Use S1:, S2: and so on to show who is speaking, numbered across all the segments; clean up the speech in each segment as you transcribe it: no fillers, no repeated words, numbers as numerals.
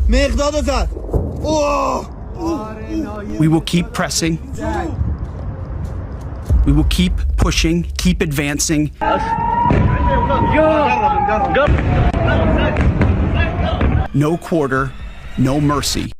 S1: We will keep pressing. We will keep pushing, keep advancing. No quarter, no mercy.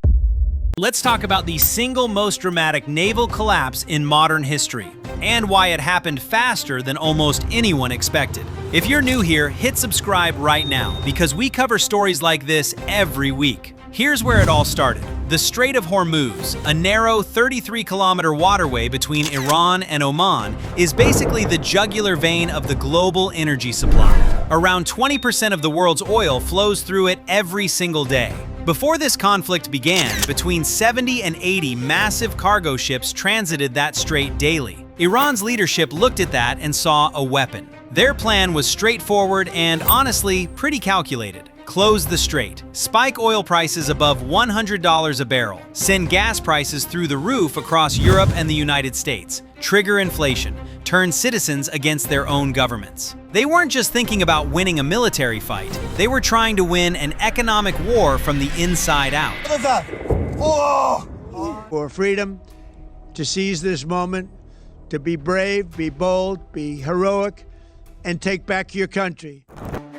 S2: Let's talk about the single most dramatic naval collapse in modern history, and why it happened faster than almost anyone expected. If you're new here, hit subscribe right now, because we cover stories like this every week. Here's where it all started. The Strait of Hormuz, a narrow 33-kilometer waterway between Iran and Oman, is basically the jugular vein of the global energy supply. Around 20% of the world's oil flows through it every single day. Before this conflict began, between 70 and 80 massive cargo ships transited that strait daily. Iran's leadership looked at that and saw a weapon. Their plan was straightforward and, honestly, pretty calculated. Close the strait, spike oil prices above $100 a barrel, send gas prices through the roof across Europe and the United States, trigger inflation, turn citizens against their own governments. They weren't just thinking about winning a military fight, they were trying to win an economic war from the inside out.
S3: For freedom, to seize this moment, to be brave, be bold, be heroic, and take back your country.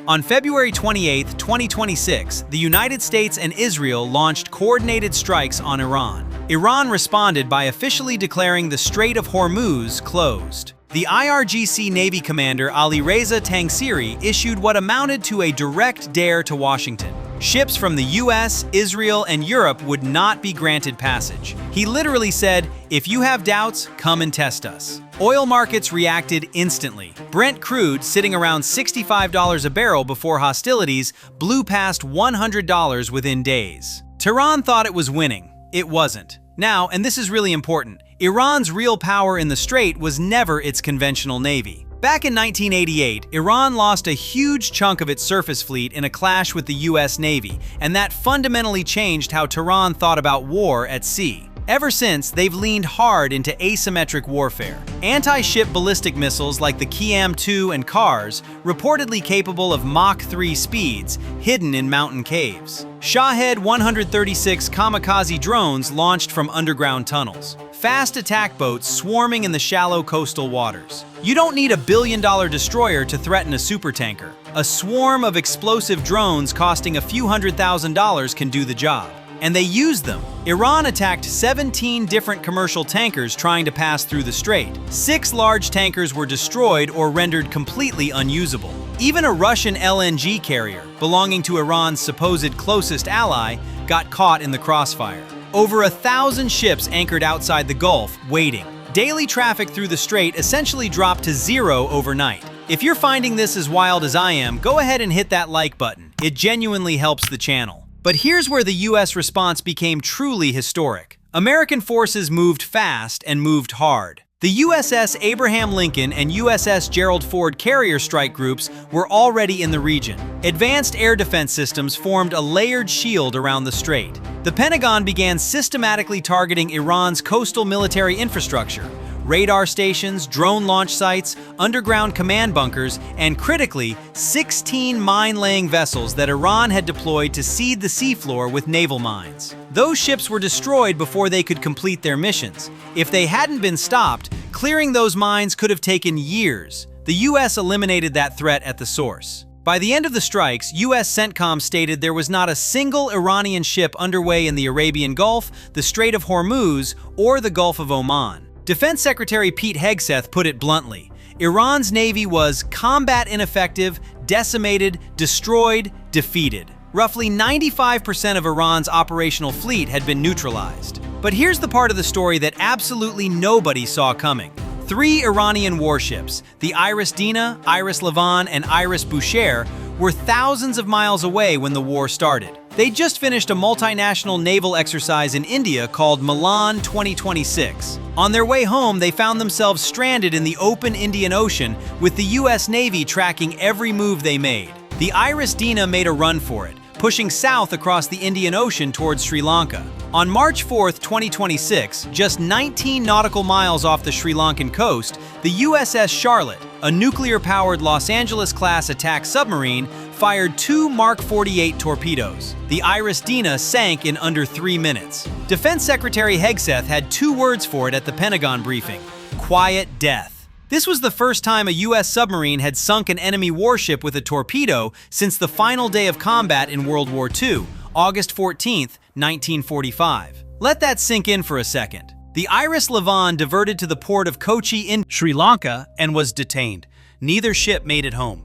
S2: On February 28, 2026, the United States and Israel launched coordinated strikes on Iran. Iran responded by officially declaring the Strait of Hormuz closed. The IRGC Navy commander Ali Reza Tangsiri issued what amounted to a direct dare to Washington. Ships from the US, Israel, and Europe would not be granted passage. He literally said, "If you have doubts, come and test us." Oil markets reacted instantly. Brent crude, sitting around $65 a barrel before hostilities, blew past $100 within days. Tehran thought it was winning. It wasn't. Now, and this is really important, Iran's real power in the strait was never its conventional navy. Back in 1988, Iran lost a huge chunk of its surface fleet in a clash with the US Navy, and that fundamentally changed how Tehran thought about war at sea. Ever since, they've leaned hard into asymmetric warfare. Anti-ship ballistic missiles like the Qiyam-2 and Kars, reportedly capable of Mach 3 speeds, hidden in mountain caves. Shahed 136 kamikaze drones launched from underground tunnels. Fast attack boats swarming in the shallow coastal waters. You don't need a billion-dollar destroyer to threaten a supertanker. A swarm of explosive drones costing a few $100,000 can do the job. And they used them. Iran attacked 17 different commercial tankers trying to pass through the strait. 6 large tankers were destroyed or rendered completely unusable. Even a Russian LNG carrier, belonging to Iran's supposed closest ally, got caught in the crossfire. Over 1,000 ships anchored outside the Gulf, waiting. Daily traffic through the strait essentially dropped to zero overnight. If you're finding this as wild as I am, go ahead and hit that like button. It genuinely helps the channel. But here's where the US response became truly historic. American forces moved fast and moved hard. The USS Abraham Lincoln and USS Gerald Ford carrier strike groups were already in the region. Advanced air defense systems formed a layered shield around the strait. The Pentagon began systematically targeting Iran's coastal military infrastructure, radar stations, drone launch sites, underground command bunkers, and critically, 16 mine-laying vessels that Iran had deployed to seed the seafloor with naval mines. Those ships were destroyed before they could complete their missions. If they hadn't been stopped, clearing those mines could have taken years. The US eliminated that threat at the source. By the end of the strikes, US CENTCOM stated there was not a single Iranian ship underway in the Arabian Gulf, the Strait of Hormuz, or the Gulf of Oman. Defense Secretary Pete Hegseth put it bluntly: Iran's navy was combat ineffective, decimated, destroyed, defeated. Roughly 95% of Iran's operational fleet had been neutralized. But here's the part of the story that absolutely nobody saw coming. 3 Iranian warships, the IRIS Dena, IRIS Lavan, and IRIS Bushehr, were thousands of miles away when the war started. They just finished a multinational naval exercise in India called Milan 2026. On their way home, they found themselves stranded in the open Indian Ocean with the US Navy tracking every move they made. The IRIS Dena made a run for it, pushing south across the Indian Ocean towards Sri Lanka. On March 4, 2026, just 19 nautical miles off the Sri Lankan coast, the USS Charlotte, a nuclear-powered Los Angeles-class attack submarine, fired 2 Mark 48 torpedoes. The IRIS Dena sank in under 3 minutes. Defense Secretary Hegseth had 2 words for it at the Pentagon briefing: quiet death. This was the first time a U.S. submarine had sunk an enemy warship with a torpedo since the final day of combat in World War II, August 14, 1945. Let that sink in for a second. The IRIS Lavan diverted to the port of Kochi in Sri Lanka and was detained. Neither ship made it home.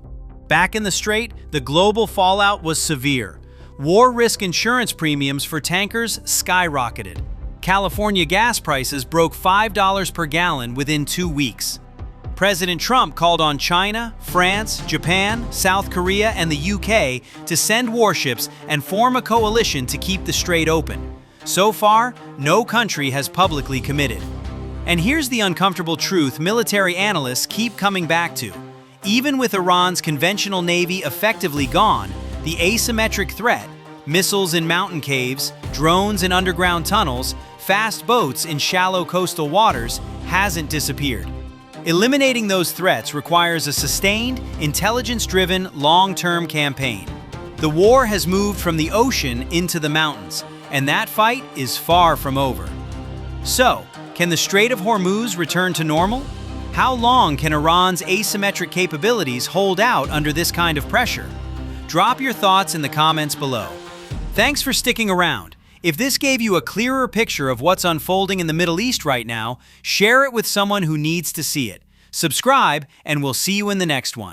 S2: Back in the Strait, the global fallout was severe. War risk insurance premiums for tankers skyrocketed. California gas prices broke $5 per gallon within 2 weeks. President Trump called on China, France, Japan, South Korea, and the UK to send warships and form a coalition to keep the strait open. So far, no country has publicly committed. And here's the uncomfortable truth military analysts keep coming back to. Even with Iran's conventional navy effectively gone, the asymmetric threat, missiles in mountain caves, drones in underground tunnels, fast boats in shallow coastal waters, hasn't disappeared. Eliminating those threats requires a sustained, intelligence-driven, long-term campaign. The war has moved from the ocean into the mountains, and that fight is far from over. So, can the Strait of Hormuz return to normal? How long can Iran's asymmetric capabilities hold out under this kind of pressure? Drop your thoughts in the comments below. Thanks for sticking around. If this gave you a clearer picture of what's unfolding in the Middle East right now, share it with someone who needs to see it. Subscribe, and we'll see you in the next one.